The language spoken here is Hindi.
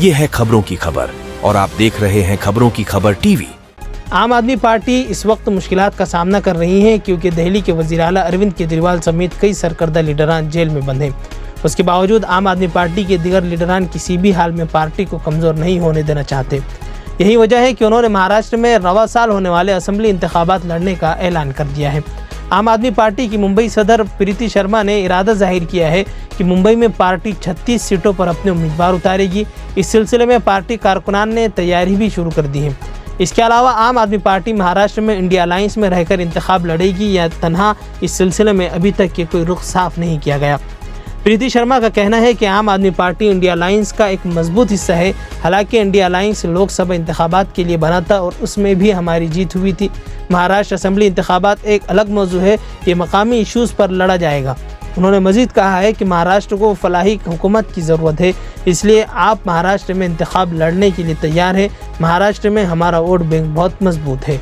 ये है खबरों की खबर और आप देख रहे हैं खबरों की खबर टीवी। आम आदमी पार्टी इस वक्त मुश्किलात का सामना कर रही है क्योंकि दिल्ली के वज़ीर आला अरविंद केजरीवाल समेत कई सरकर्दा लीडरान जेल में बंद हैं। उसके बावजूद आम आदमी पार्टी के दीगर लीडरान किसी भी हाल में पार्टी को कमज़ोर नहीं होने देना चाहते। यही वजह है कि उन्होंने महाराष्ट्र में रवा साल होने वाले असेंबली इंतखाबात लड़ने का ऐलान कर दिया है। आम आदमी पार्टी की मुंबई सदर प्रीति शर्मा ने इरादा जाहिर किया है कि मुंबई में पार्टी 36 सीटों पर अपने उम्मीदवार उतारेगी। इस सिलसिले में पार्टी कारकुनान ने तैयारी भी शुरू कर दी है। इसके अलावा आम आदमी पार्टी महाराष्ट्र में इंडिया अलायंस में रहकर इंतखाब लड़ेगी या तन्हा, इस सिलसिले में अभी तक के कोई रुख साफ नहीं किया गया। प्रीति शर्मा का कहना है कि आम आदमी पार्टी इंडिया अलायंस का एक मजबूत हिस्सा है। हालांकि इंडिया अलायंस लोकसभा इंतखाबात के लिए बना था और उसमें भी हमारी जीत हुई थी। महाराष्ट्र असेंबली इंतखाबात एक अलग मौजू है, ये मकामी इशूज़ पर लड़ा जाएगा। उन्होंने मजीद कहा है कि महाराष्ट्र को फलाही हुकूमत की ज़रूरत है, इसलिए आप महाराष्ट्र में इंतखाब लड़ने के लिए तैयार हैं। महाराष्ट्र में हमारा वोट बैंक बहुत मजबूत है।